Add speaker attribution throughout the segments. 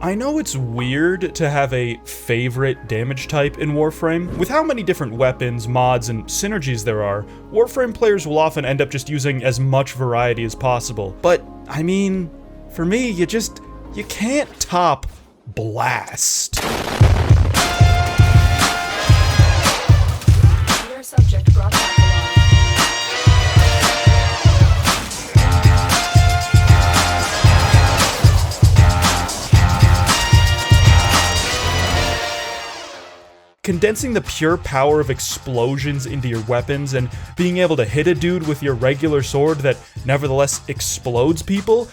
Speaker 1: I know it's weird to have a favorite damage type in Warframe. With how many different weapons, mods, and synergies there are, Warframe players will often end up just using as much variety as possible. But, I mean, for me, you can't top Blast.
Speaker 2: Your subject brought back alive.
Speaker 1: Condensing the pure power of explosions into your weapons and being able to hit a dude with your regular sword that nevertheless explodes people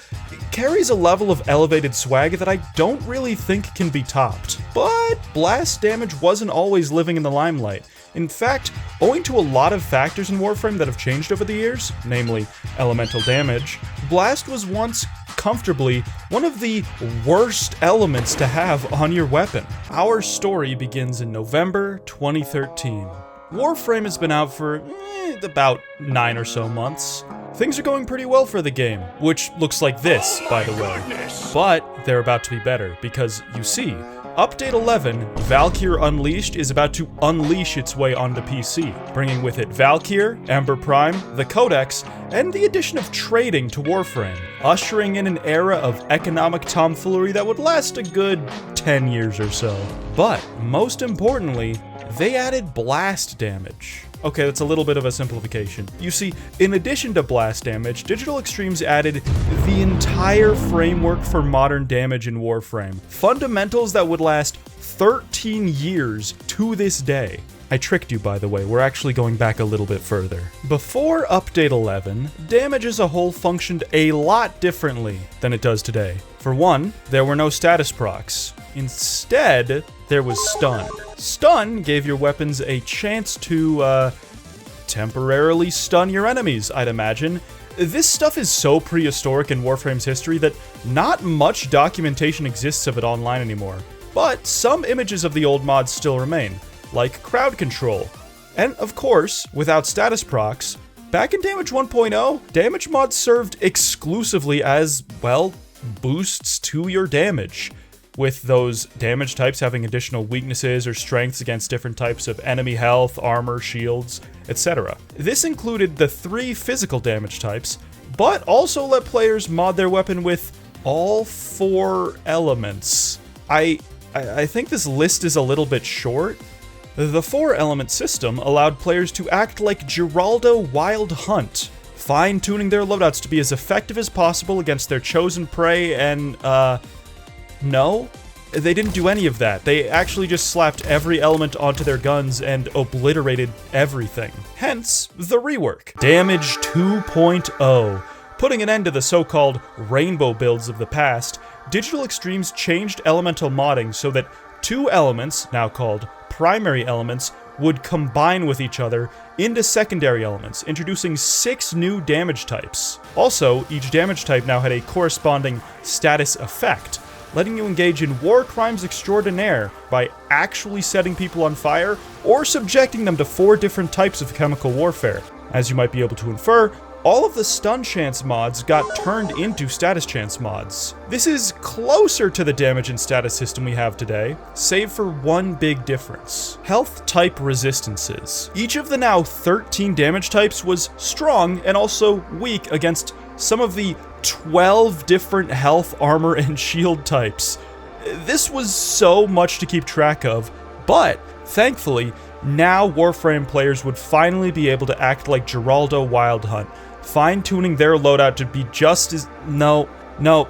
Speaker 1: carries a level of elevated swag that I don't really think can be topped. But blast damage wasn't always living in the limelight. In fact, owing to a lot of factors in Warframe that have changed over the years, namely elemental damage, blast was once comfortably one of the worst elements to have on your weapon. Our story begins in November 2013. Warframe has been out for about 9 or so months. Things are going pretty well for the game, which looks like this, by the way. But they're about to be better, because you see, Update 11, Valkyr Unleashed, is about to unleash its way onto PC, bringing with it Valkyr, Ember Prime, the Codex, and the addition of trading to Warframe, ushering in an era of economic tomfoolery that would last a good 10 years or so. But, most importantly, they added blast damage. Okay, that's a little bit of a simplification. You see, in addition to blast damage, Digital Extremes added the entire framework for modern damage in Warframe. Fundamentals that would last 13 years to this day. I tricked you, by the way, we're actually going back a little bit further. Before Update 11, damage as a whole functioned a lot differently than it does today. For one, there were no status procs. Instead, there was stun. Stun gave your weapons a chance to, temporarily stun your enemies, I'd imagine. This stuff is so prehistoric in Warframe's history that not much documentation exists of it online anymore. But some images of the old mods still remain, like crowd control. And of course, without status procs, back in Damage 1.0, damage mods served exclusively as, well, boosts to your damage, with those damage types having additional weaknesses or strengths against different types of enemy health, armor, shields, etc. This included the 3 physical damage types, but also let players mod their weapon with all 4 elements. I think this list is a little bit short. The 4-element system allowed players to act like Geraldo Wild Hunt, fine-tuning their loadouts to be as effective as possible against their chosen prey, and, no, they didn't do any of that. They actually just slapped every element onto their guns and obliterated everything. Hence, the rework. Damage 2.0. Putting an end to the so-called rainbow builds of the past, Digital Extremes changed elemental modding so that 2 elements, now called primary elements, would combine with each other into secondary elements, introducing 6 new damage types. Also, each damage type now had a corresponding status effect, letting you engage in war crimes extraordinaire by actually setting people on fire or subjecting them to 4 different types of chemical warfare. As you might be able to infer, all of the stun chance mods got turned into status chance mods. This is closer to the damage and status system we have today, save for one big difference: health type resistances. Each of the now 13 damage types was strong and also weak against some of the 12 different health, armor, and shield types. This was so much to keep track of, but thankfully, now Warframe players would finally be able to act like Geraldo Wild Hunt, fine-tuning their loadout to be just as... No,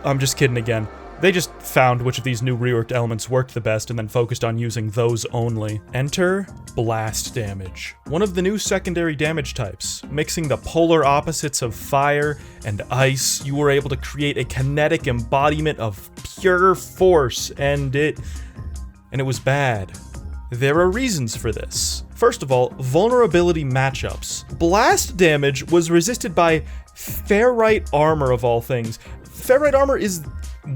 Speaker 1: I'm just kidding again. They just found which of these new reworked elements worked the best and then focused on using those only. Enter blast damage, one of the new secondary damage types. Mixing the polar opposites of fire and ice, you were able to create a kinetic embodiment of pure force, and it was bad. There are reasons for this. First of all, vulnerability matchups. Blast damage was resisted by ferrite armor of all things. Ferrite armor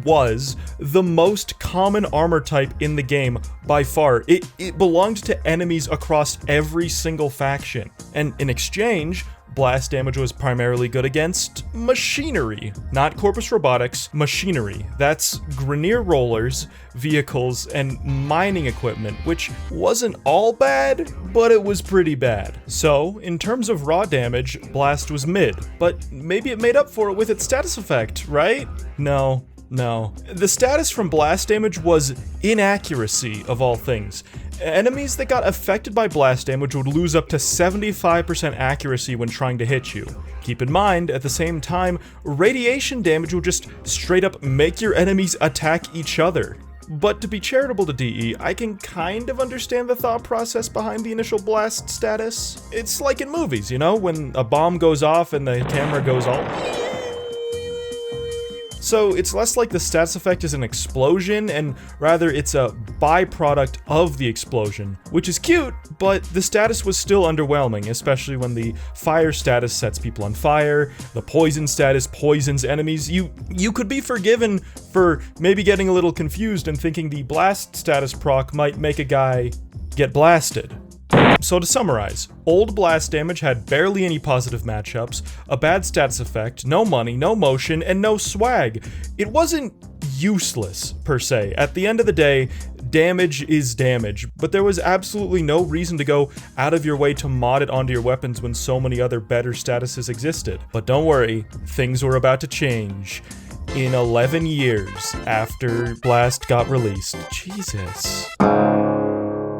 Speaker 1: was the most common armor type in the game by far. It belonged to enemies across every single faction. And in exchange, blast damage was primarily good against machinery. Not corpus robotics, machinery. That's Grineer rollers, vehicles, and mining equipment, which wasn't all bad, but it was pretty bad. So, in terms of raw damage, blast was mid, but maybe it made up for it with its status effect, right? No. The status from blast damage was inaccuracy, of all things. Enemies that got affected by blast damage would lose up to 75% accuracy when trying to hit you. Keep in mind, at the same time, radiation damage will just straight up make your enemies attack each other. But to be charitable to DE, I can kind of understand the thought process behind the initial blast status. It's like in movies, you know, when a bomb goes off and the camera goes all... So it's less like the status effect is an explosion, and rather it's a byproduct of the explosion. Which is cute, but the status was still underwhelming, especially when the fire status sets people on fire, the poison status poisons enemies. You could be forgiven for maybe getting a little confused and thinking the blast status proc might make a guy get blasted. So to summarize, old blast damage had barely any positive matchups, a bad status effect, no money, no motion, and no swag. It wasn't useless, per se. At the end of the day, damage is damage, but there was absolutely no reason to go out of your way to mod it onto your weapons when so many other better statuses existed. But don't worry, things were about to change. In 11 years after Blast got released. Jesus.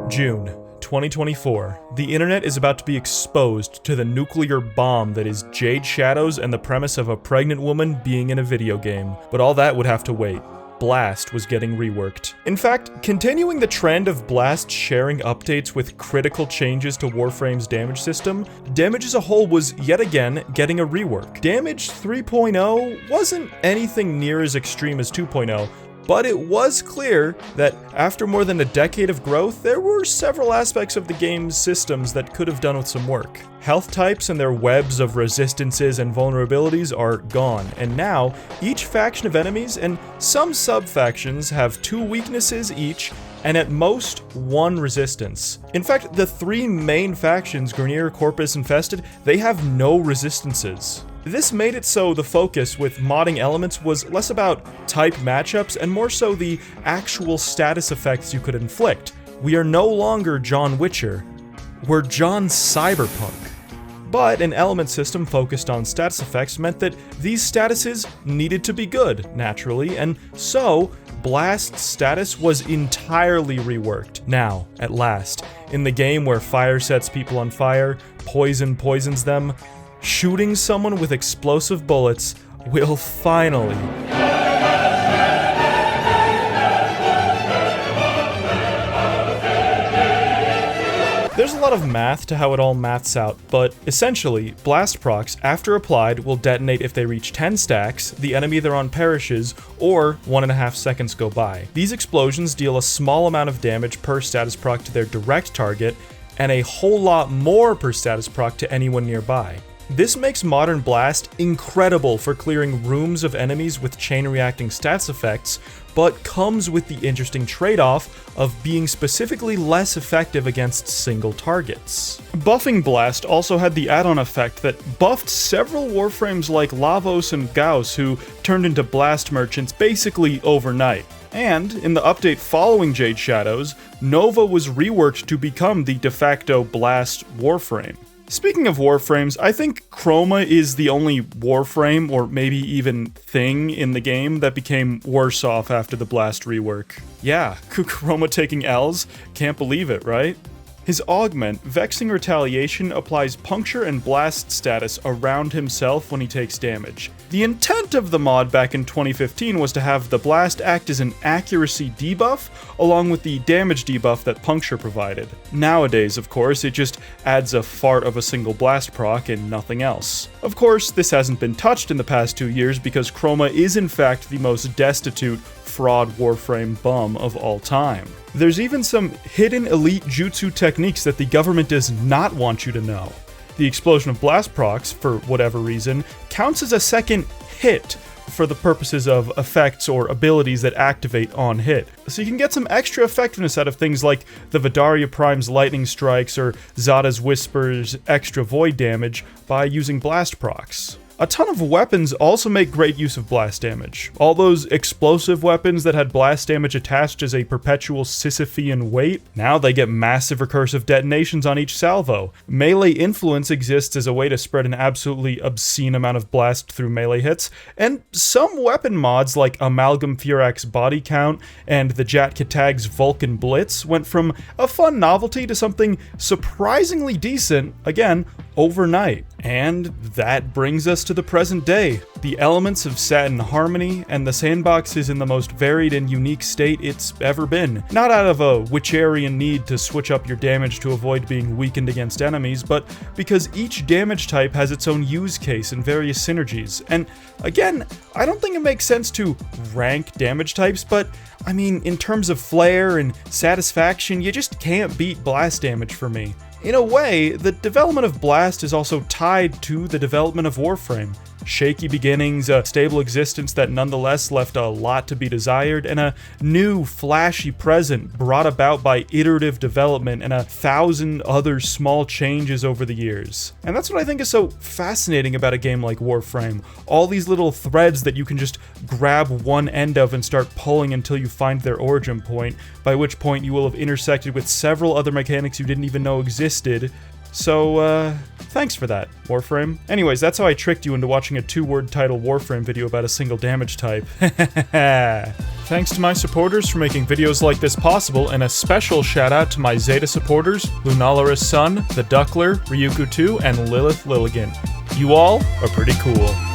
Speaker 1: June 2024. The internet is about to be exposed to the nuclear bomb that is Jade Shadows and the premise of a pregnant woman being in a video game. But all that would have to wait. Blast was getting reworked. In fact, continuing the trend of Blast sharing updates with critical changes to Warframe's damage system, damage as a whole was yet again getting a rework. Damage 3.0 wasn't anything near as extreme as 2.0, but it was clear that after more than a decade of growth, there were several aspects of the game's systems that could have done with some work. Health types and their webs of resistances and vulnerabilities are gone, and now each faction of enemies and some sub-factions have 2 weaknesses each, and at most 1 resistance. In fact, the 3 main factions, Grineer, Corpus, Infested, they have no resistances. This made it so the focus with modding elements was less about type matchups and more so the actual status effects you could inflict. We are no longer John Witcher, we're John Cyberpunk. But an element system focused on status effects meant that these statuses needed to be good, naturally, and so Blast status was entirely reworked. Now, at last, in the game where fire sets people on fire, poison poisons them, shooting someone with explosive bullets will finally... There's a lot of math to how it all maths out, but essentially, blast procs, after applied, will detonate if they reach 10 stacks, the enemy they're on perishes, or 1.5 seconds go by. These explosions deal a small amount of damage per status proc to their direct target, and a whole lot more per status proc to anyone nearby. This makes Modern Blast incredible for clearing rooms of enemies with chain-reacting stats effects, but comes with the interesting trade-off of being specifically less effective against single targets. Buffing Blast also had the add-on effect that buffed several Warframes like Lavos and Gauss, who turned into Blast merchants basically overnight. And, in the update following Jade Shadows, Nova was reworked to become the de facto Blast Warframe. Speaking of Warframes, I think Chroma is the only Warframe, or maybe even thing, in the game that became worse off after the Blast rework. Yeah, Chroma taking L's? Can't believe it, right? His augment, Vexing Retaliation, applies puncture and blast status around himself when he takes damage. The intent of the mod back in 2015 was to have the blast act as an accuracy debuff, along with the damage debuff that puncture provided. Nowadays, of course, it just adds a fart of a single blast proc and nothing else. Of course, this hasn't been touched in the past 2 years because Chroma is in fact the most destitute fraud Warframe bum of all time. There's even some hidden elite jutsu techniques that the government does not want you to know. The explosion of blast procs, for whatever reason, counts as a second hit for the purposes of effects or abilities that activate on hit. So you can get some extra effectiveness out of things like the Vidaria Prime's lightning strikes or Zada's Whisper's extra void damage by using blast procs. A ton of weapons also make great use of blast damage. All those explosive weapons that had blast damage attached as a perpetual Sisyphean weight, now they get massive recursive detonations on each salvo. Melee influence exists as a way to spread an absolutely obscene amount of blast through melee hits, and some weapon mods like Amalgam Furak's body count and the Jat Katag's Vulcan Blitz went from a fun novelty to something surprisingly decent, again, overnight. And that brings us to the present day. The elements have sat in harmony, and the sandbox is in the most varied and unique state it's ever been. Not out of a Witcherian need to switch up your damage to avoid being weakened against enemies, but because each damage type has its own use case and various synergies. And again, I don't think it makes sense to rank damage types, but I mean, in terms of flair and satisfaction, you just can't beat blast damage for me. In a way, the development of Blast is also tied to the development of Warframe. Shaky beginnings, a stable existence that nonetheless left a lot to be desired, and a new, flashy present brought about by iterative development and 1,000 other small changes over the years. And that's what I think is so fascinating about a game like Warframe. All these little threads that you can just grab one end of and start pulling until you find their origin point, by which point you will have intersected with several other mechanics you didn't even know existed. So, thanks for that, Warframe. Anyways, that's how I tricked you into watching a 2-word title Warframe video about a single damage type. Thanks to my supporters for making videos like this possible, and a special shout out to my Zeta supporters, Lunalaris Sun, The Duckler, Ryuku2, and Lilith Lilligan. You all are pretty cool.